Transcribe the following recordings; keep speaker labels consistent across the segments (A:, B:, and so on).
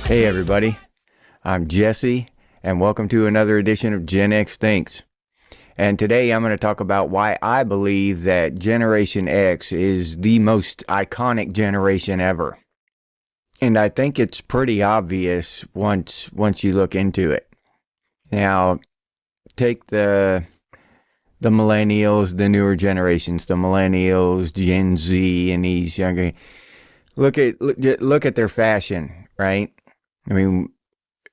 A: Hey everybody, I'm Jesse, and welcome to another edition of Gen X Thinks. And today I'm going to talk about why I believe that Generation X is the most iconic generation ever. And I think it's pretty obvious once you look into it. Now, take the millennials, the newer generations, the millennials, Gen Z, and these younger. Look at their fashion, right? I mean,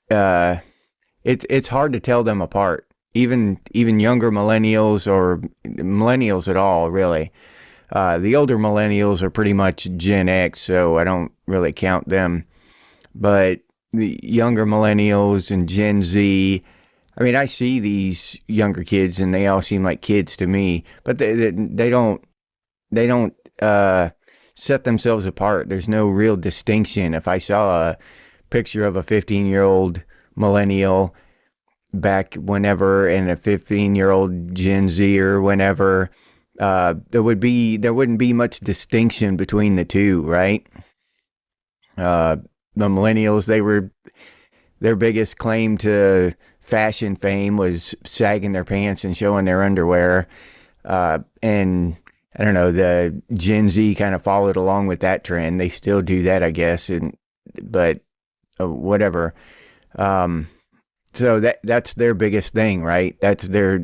A: it's hard to tell them apart. Even younger millennials or millennials at all, really. The older millennials are pretty much Gen X, so I don't really count them. But the younger millennials and Gen Z, I mean, I see these younger kids and they all seem like kids to me, but they don't set themselves apart. There's no real distinction. If I saw a picture of a 15-year-old millennial back whenever and a 15-year-old Gen Z or whenever, there wouldn't be much distinction between the two, right? The millennials, their biggest claim to fashion fame was sagging their pants and showing their underwear. And I don't know, the Gen Z kind of followed along with that trend. They still do that, I guess, but whatever. So that's their biggest thing, right? That's their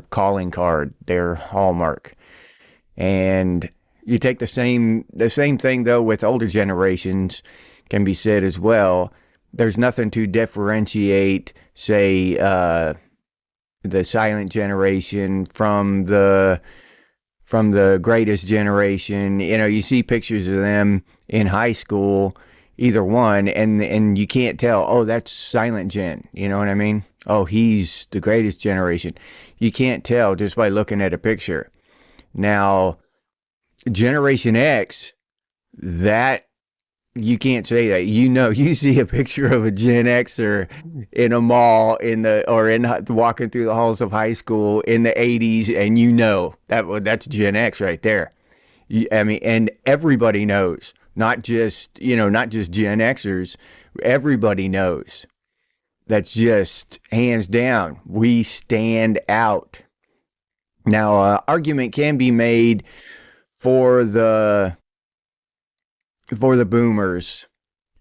A: calling card, their hallmark. And you take the same thing though with older generations can be said as well. There's nothing to differentiate, say, the silent generation from the greatest generation. You know, you see pictures of them in high school, either one, and you can't tell, oh, that's silent gen. You know what I mean? Oh, he's the greatest generation. You can't tell just by looking at a picture. Now, Generation X, that you can't say that. You know, you see a picture of a Gen Xer in a mall walking through the halls of high school in the 80s, and you know that's Gen X right there. I mean, and everybody knows, not just Gen Xers. Everybody knows. That's just hands down. We stand out. Now, argument can be made for the boomers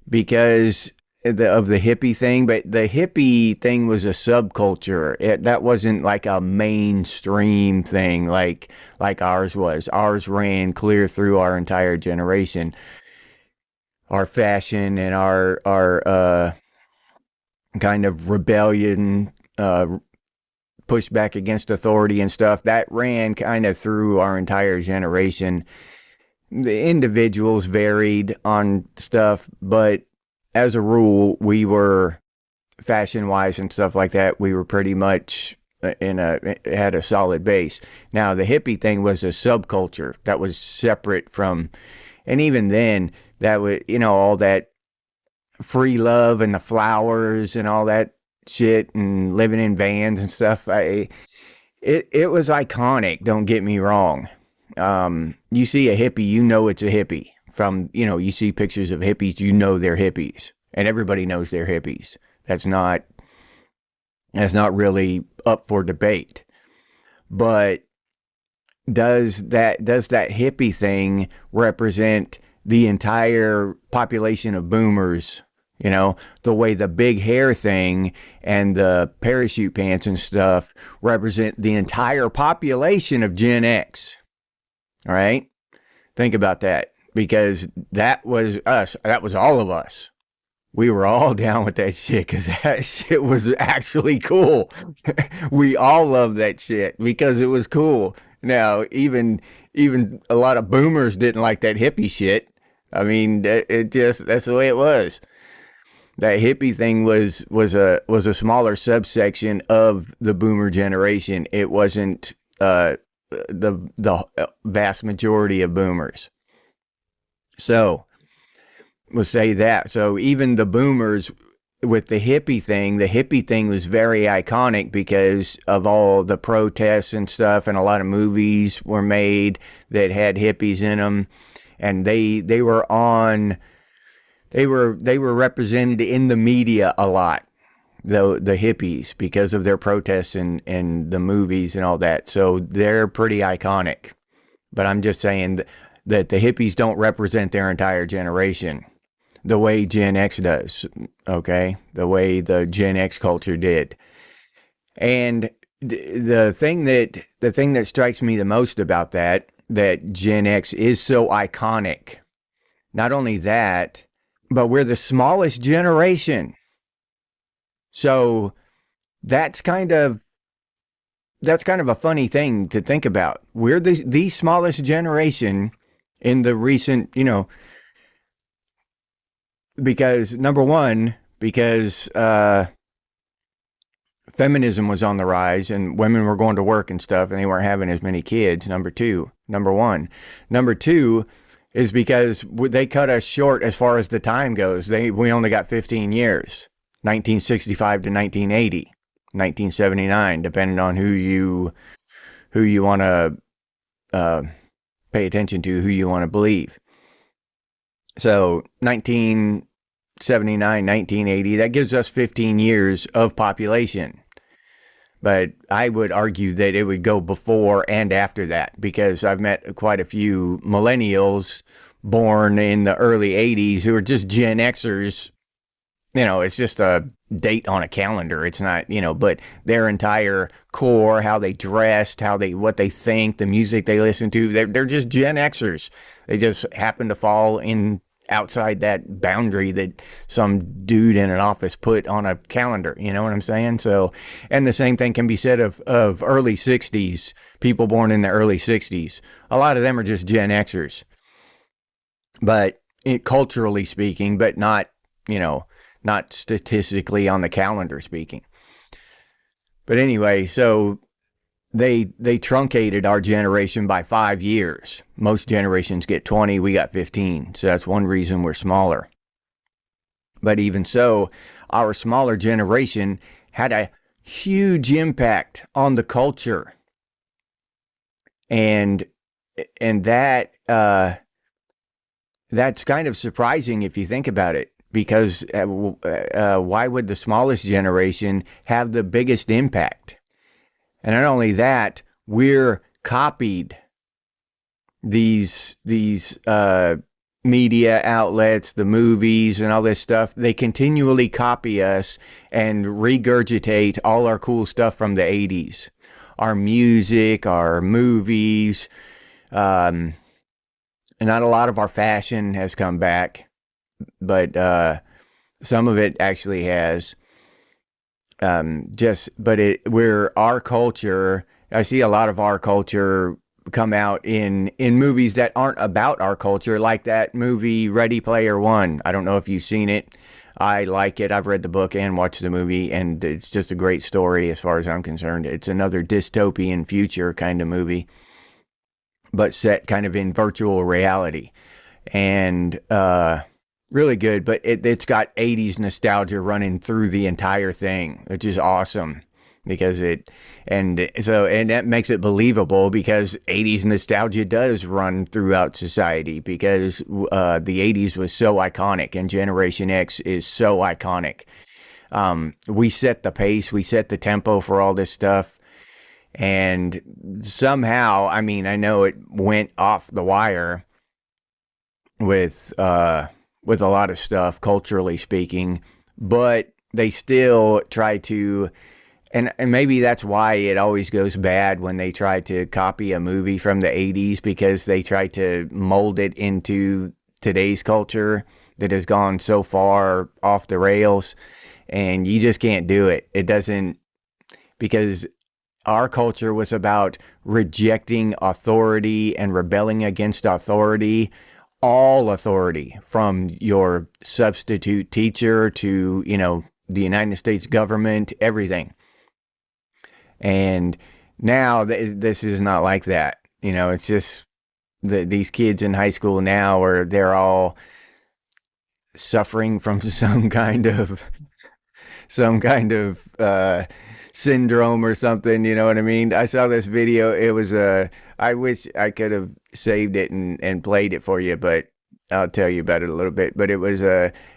A: because of the hippie thing, but the hippie thing was a subculture. That wasn't like a mainstream thing like ours was. Ours ran clear through our entire generation. Our fashion and our kind of rebellion, pushback against authority and stuff, that ran kind of through our entire generation. The individuals varied on stuff, but as a rule, we were fashion-wise and stuff like that, we were pretty much had a solid base. Now, the hippie thing was a subculture that was separate from, and even then, that was, all that free love and the flowers and all that shit and living in vans and stuff. It was iconic, don't get me wrong. You see a hippie, you know it's a hippie. You see pictures of hippies, you know they're hippies. And everybody knows they're hippies. That's not really up for debate. But does that hippie thing represent the entire population of boomers? The way the big hair thing and the parachute pants and stuff represent the entire population of Gen X. All right? Think about that, because that was us. That was all of us. We were all down with that shit because that shit was actually cool. We all loved that shit because it was cool. Now, even a lot of boomers didn't like that hippie shit. I mean, that's the way it was. That hippie thing was a smaller subsection of the boomer generation. It wasn't the vast majority of boomers. So we'll say that. So even the boomers with the hippie thing was very iconic because of all the protests and stuff, and a lot of movies were made that had hippies in them, and they were on they were represented in the media a lot, the hippies, because of their protests and the movies and all that. So they're pretty iconic. But I'm just saying that the hippies don't represent their entire generation the way Gen X does, okay? The way the Gen X culture did. And the thing that strikes me the most about that Gen X is so iconic. Not only that, but we're the smallest generation. So that's kind of a funny thing to think about. We're the smallest generation in the recent, because number one, because feminism was on the rise and women were going to work and stuff and they weren't having as many kids. Number one. Number two is because they cut us short as far as the time goes. We only got 15 years, 1965 to 1980, 1979, depending on who you want to pay attention to, who you want to believe. So 1979, 1980, that gives us 15 years of population. But I would argue that it would go before and after that, because I've met quite a few millennials born in the early 80s who are just Gen Xers. It's just a date on a calendar. It's not, but their entire core, how they dressed, what they think, the music they listen to, they're just Gen Xers. They just happen to fall in outside that boundary that some dude in an office put on a calendar. You know what I'm saying? So, and the same thing can be said of early 60s, people born in the early 60s. A lot of them are just Gen Xers, but culturally speaking, but not statistically on the calendar speaking. But anyway, so they truncated our generation by 5 years. Most generations get 20, we got 15. So that's one reason we're smaller. But even so, our smaller generation had a huge impact on the culture. And that that's kind of surprising if you think about it, because why would the smallest generation have the biggest impact? And not only that, we're copied. These media outlets, the movies and all this stuff, they continually copy us and regurgitate all our cool stuff from the 80s. Our music, our movies, and not a lot of our fashion has come back, but some of it actually has. We're our culture. I see a lot of our culture come out in movies that aren't about our culture, like that movie Ready Player One. I don't know if you've seen it. I like it. I've read the book and watched the movie, and it's just a great story as far as I'm concerned. It's another dystopian future kind of movie, but set kind of in virtual reality. And really good, but it's got 80s nostalgia running through the entire thing, which is awesome, because and that makes it believable, because 80s nostalgia does run throughout society, because the 80s was so iconic and Generation X is so iconic. We set the pace, we set the tempo for all this stuff, and somehow, I mean, I know it went off the wire with a lot of stuff, culturally speaking, but they still try to, and maybe that's why it always goes bad when they try to copy a movie from the 80s, because they try to mold it into today's culture that has gone so far off the rails, and you just can't do it. It doesn't, because our culture was about rejecting authority and rebelling against authority. All authority, from your substitute teacher to, the United States government, everything. And now this is not like that. It's just these kids in high school now they're all suffering from some kind of syndrome or something. You know what I mean? I saw this video. It was I wish I could have saved it and played it for you, but I'll tell you about it a little bit, but it was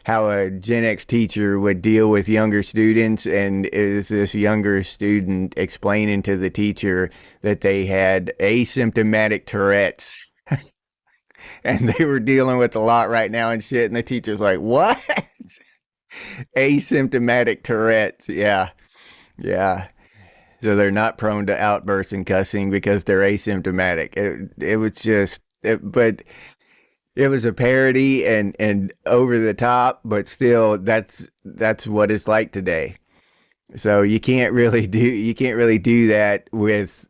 A: how a Gen X teacher would deal with younger students, and is this younger student explaining to the teacher that they had asymptomatic Tourette's, and they were dealing with a lot right now and shit, and the teacher's like, "What? Asymptomatic Tourette's? Yeah, yeah." So they're not prone to outbursts and cussing because they're asymptomatic. It was just, but it was a parody and over the top, but still, that's what it's like today. So you can't really do that with,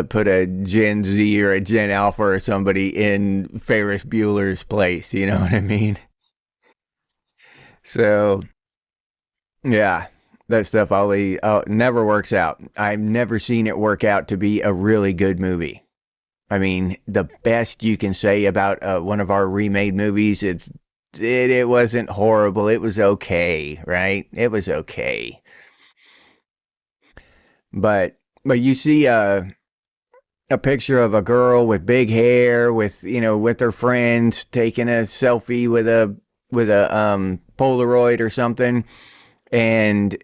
A: put a Gen Z or a Gen Alpha or somebody in Ferris Bueller's place. You know what I mean? So yeah, that stuff always never works out. I've never seen it work out to be a really good movie. I mean, the best you can say about one of our remade movies, it wasn't horrible. It was okay, right? It was okay. But you see a picture of a girl with big hair with, with her friends taking a selfie with a Polaroid or something, and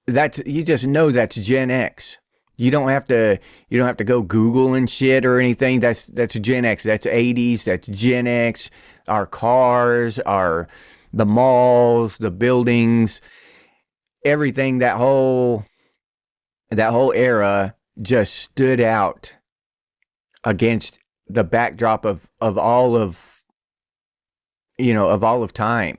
A: that's you just know that's Gen X. You don't have to you don't have to go Google and shit or anything. That's Gen X. That's 80s. That's Gen X. Our cars, our the malls, the buildings, everything that whole era just stood out against the backdrop of all of of all of time.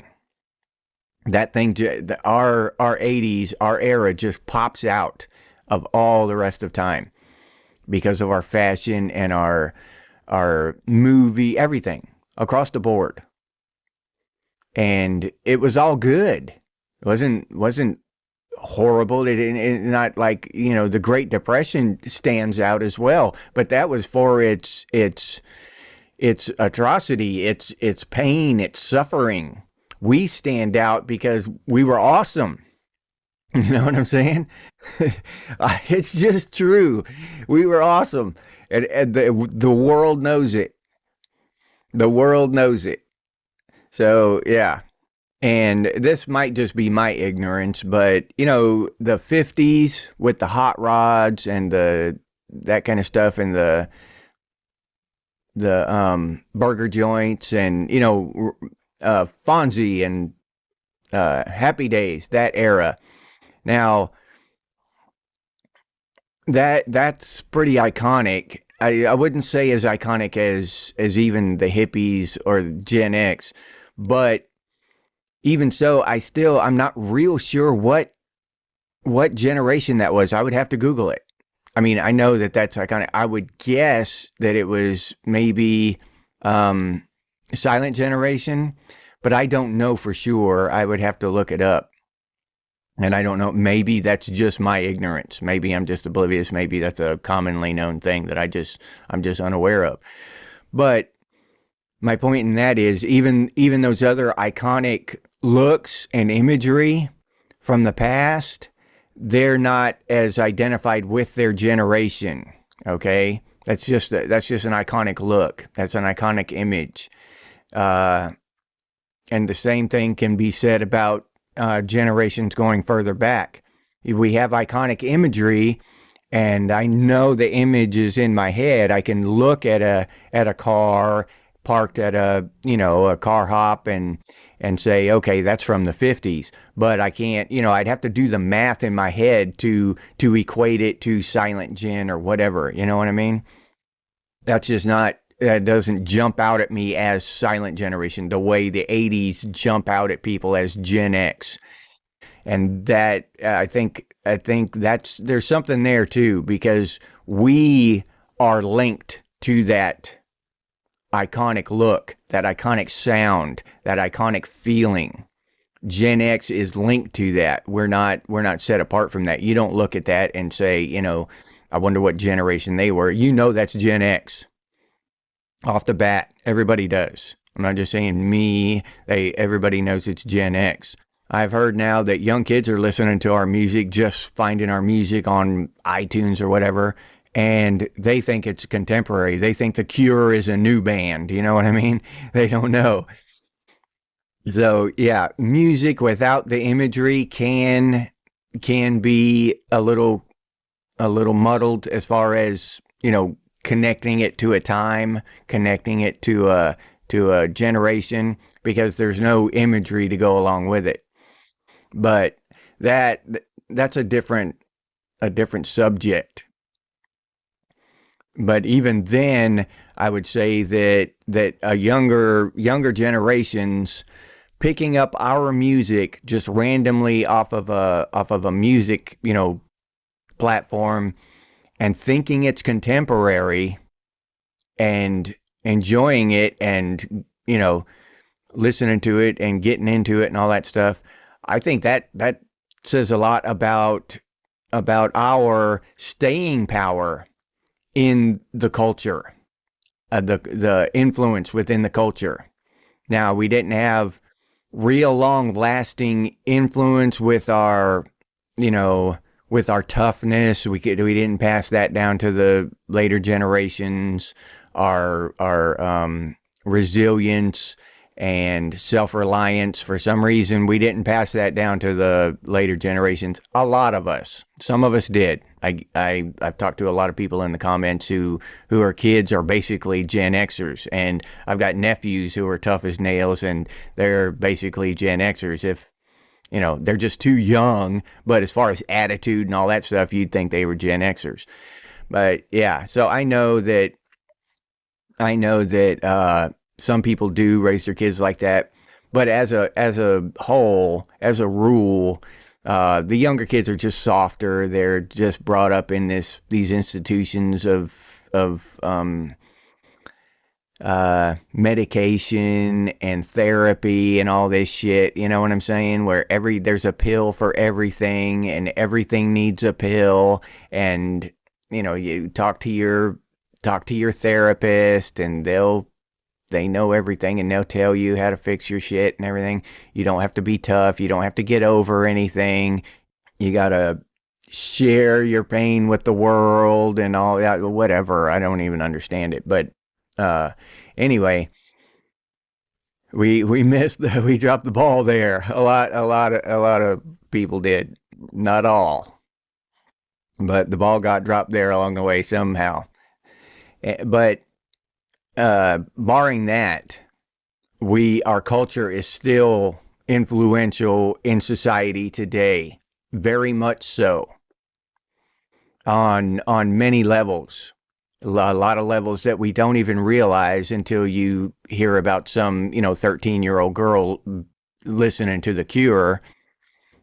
A: That thing, our 80s, our era just pops out of all the rest of time because of our fashion and our movie, everything across the board. And it was all good. It wasn't horrible. Not like, the Great Depression stands out as well, but that was for its atrocity, its pain, its suffering. We stand out because we were awesome. You know what I'm saying? It's just true. We were awesome, and the world knows it. The world knows it. So yeah, and this might just be my ignorance, but the '50s with the hot rods and the that kind of stuff, and the burger joints, and Fonzie and Happy Days, that era. Now that's pretty iconic. I wouldn't say as iconic as even the hippies or Gen X, but even so, I'm not real sure what generation that was. I would have to Google it. I mean, I know that that's iconic. I would guess that it was maybe um, Silent Generation, but I don't know for sure. I would have to look it up. And I don't know. Maybe that's just my ignorance. Maybe I'm just oblivious. Maybe that's a commonly known thing that I'm just unaware of. But my point in that is even those other iconic looks and imagery from the past, they're not as identified with their generation. Okay, that's just an iconic look. That's an iconic image. Uh, and the same thing can be said about generations going further back. We have iconic imagery, and I know the image is in my head. I can look at a car parked at a car hop and say, okay, that's from the '50s. But I can't, I'd have to do the math in my head to equate it to Silent Gen or whatever. You know what I mean? That's just not. That doesn't jump out at me as Silent Generation the way the '80s jump out at people as Gen X. And that I think that's there's something there too, because we are linked to that iconic look, that iconic sound, that iconic feeling. Gen X is linked to that. We're not set apart from that. You don't look at that and say, I wonder what generation they were. That's Gen X off the bat. Everybody does. I'm not just saying me. Everybody knows it's Gen X. I've heard now that young kids are listening to our music, just finding our music on iTunes or whatever, and they think it's contemporary. They think The Cure is a new band. You know what I mean? They don't know. So yeah, music without the imagery can be a little muddled as far as, connecting it to a time, connecting it to a generation, because there's no imagery to go along with it. But that that's a different subject. But even then, I would say that a younger generations picking up our music just randomly off of a music, platform, and thinking it's contemporary and enjoying it, and listening to it and getting into it and all that stuff. I think that says a lot about our staying power in the culture, the influence within the culture. Now, we didn't have real long lasting influence with our, with our toughness. We didn't pass that down to the later generations. Our resilience and self-reliance, for some reason we didn't pass that down to the later generations. A lot of us, some of us did. I've talked to a lot of people in the comments who are kids, are basically Gen Xers, and I've got nephews who are tough as nails, and they're basically Gen Xers. If they're just too young, but as far as attitude and all that stuff, you'd think they were Gen Xers. But yeah, so I know that some people do raise their kids like that, but as a whole, as a rule, the younger kids are just softer. They're just brought up in these institutions of medication and therapy and all this shit. You know what I'm saying? Where there's a pill for everything, and everything needs a pill, and you talk to your therapist, and they know everything, and they'll tell you how to fix your shit and everything. You don't have to be tough. You don't have to get over anything. You gotta share your pain with the world and all that. Whatever. I don't even understand it. But anyway, we dropped the ball there. A lot of people did. Not all, but the ball got dropped there along the way somehow. But barring that, our culture is still influential in society today, very much so, on many levels, a lot of levels that we don't even realize until you hear about some 13-year-old girl listening to The Cure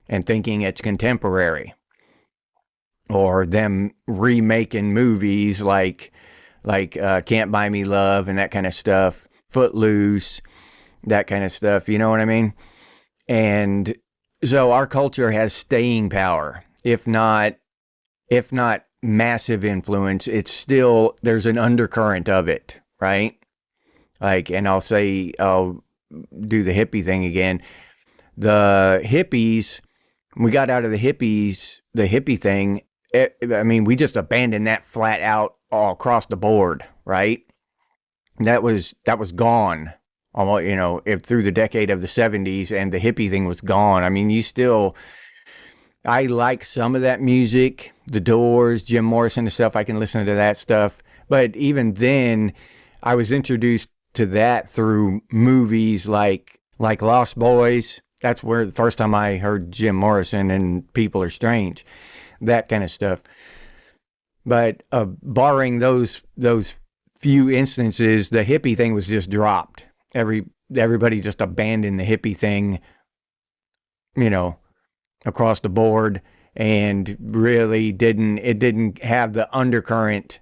A: and thinking it's contemporary, or them remaking movies like Can't Buy Me Love and that kind of stuff, Footloose, that kind of stuff. You know what I mean? And so our culture has staying power, if not massive influence. It's still, there's an undercurrent of it, right? And I'll do the hippie thing again. The hippies, we got out of the hippie thing. We just abandoned that flat out all across the board, right? That was gone. Almost, if through the decade of the 70s, and the hippie thing was gone. I like some of that music, The Doors, Jim Morrison and stuff. I can listen to that stuff. But even then, I was introduced to that through movies like Lost Boys. That's where the first time I heard Jim Morrison and People Are Strange, that kind of stuff. But barring those few instances, the hippie thing was just dropped. Everybody just abandoned the hippie thing, across the board, and really didn't have the undercurrent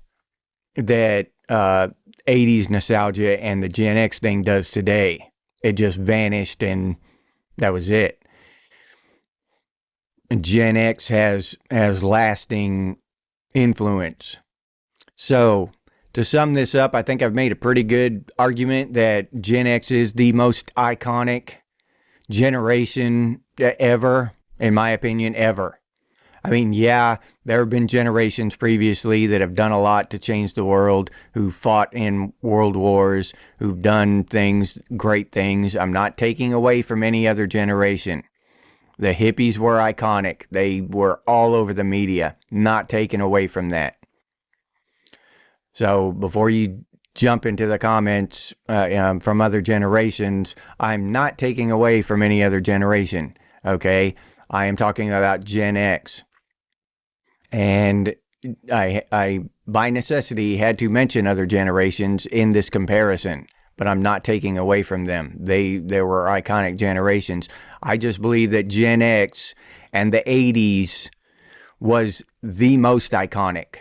A: that 80s nostalgia and the Gen X thing does today. It just vanished, and that was it. Gen X has lasting influence. So, to sum this up, I think I've made a pretty good argument that Gen X is the most iconic generation ever, in my opinion, ever. I mean, yeah, there have been generations previously that have done a lot to change the world, who fought in world wars, who've done things, great things. I'm not taking away from any other generation. The hippies were iconic. They were all over the media, not taken away from that. So before you jump into the comments from other generations, I'm not taking away from any other generation. Okay. I am talking about Gen X. And I by necessity had to mention other generations in this comparison, but I'm not taking away from them. They were iconic generations. I just believe that Gen X and the 80s was the most iconic.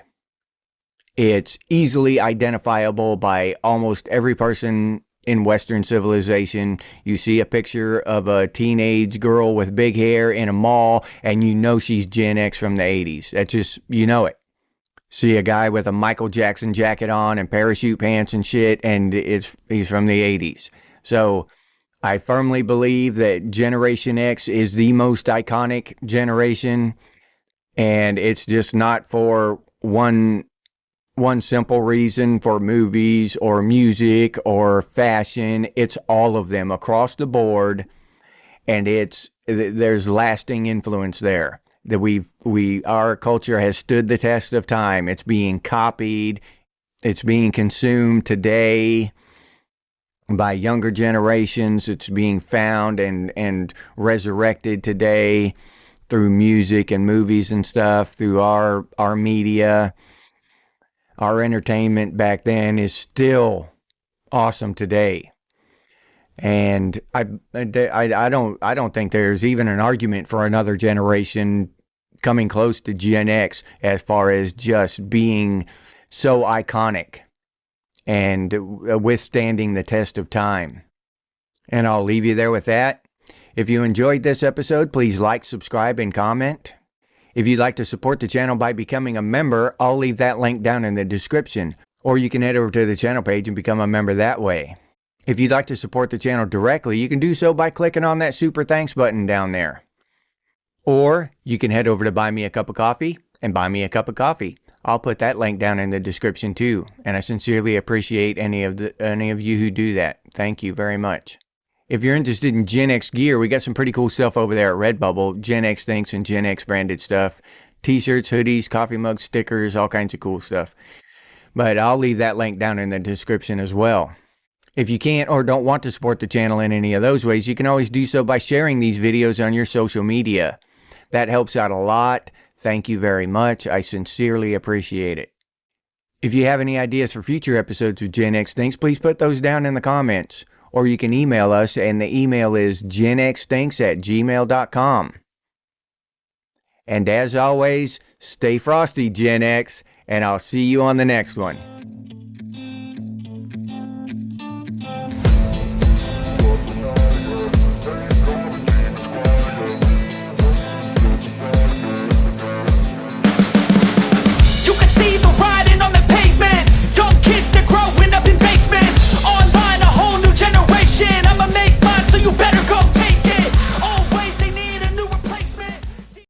A: It's easily identifiable by almost every person in Western civilization. You see a picture of a teenage girl with big hair in a mall, and you know she's Gen X from the 80s. That's just, you know it. See a guy with a Michael Jackson jacket on and parachute pants and shit, and he's from the 80s. So I firmly believe that Generation X is the most iconic generation, and it's just not for one simple reason, for movies or music or fashion. It's all of them across the board, and there's lasting influence there. That our culture has stood the test of time. It's being copied, it's being consumed today by younger generations. It's being found and resurrected today through music and movies and stuff, through our media. Our entertainment back then is still awesome today. And I don't think there's even an argument for another generation coming close to Gen X as far as just being so iconic and withstanding the test of time. And I'll leave you there with that. If you enjoyed this episode, please like, subscribe, and comment. If you'd like to support the channel by becoming a member, I'll leave that link down in the description, or you can head over to the channel page and become a member that way. If you'd like to support the channel directly, you can do so by clicking on that super thanks button down there. Or you can head over to Buy Me a Cup of Coffee and buy me a cup of coffee. I'll put that link down in the description too, and I sincerely appreciate any of you who do that. Thank you very much. If you're interested in Gen X gear, we got some pretty cool stuff over there at Redbubble. Gen X Thinks and Gen X branded stuff. T-shirts, hoodies, coffee mugs, stickers, all kinds of cool stuff. But I'll leave that link down in the description as well. If you can't or don't want to support the channel in any of those ways, you can always do so by sharing these videos on your social media. That helps out a lot. Thank you very much. I sincerely appreciate it. If you have any ideas for future episodes of Gen X Thinks, please put those down in the comments. Or you can email us, and the email is genxthinks@gmail.com. And as always, stay frosty, Gen X, and I'll see you on the next one.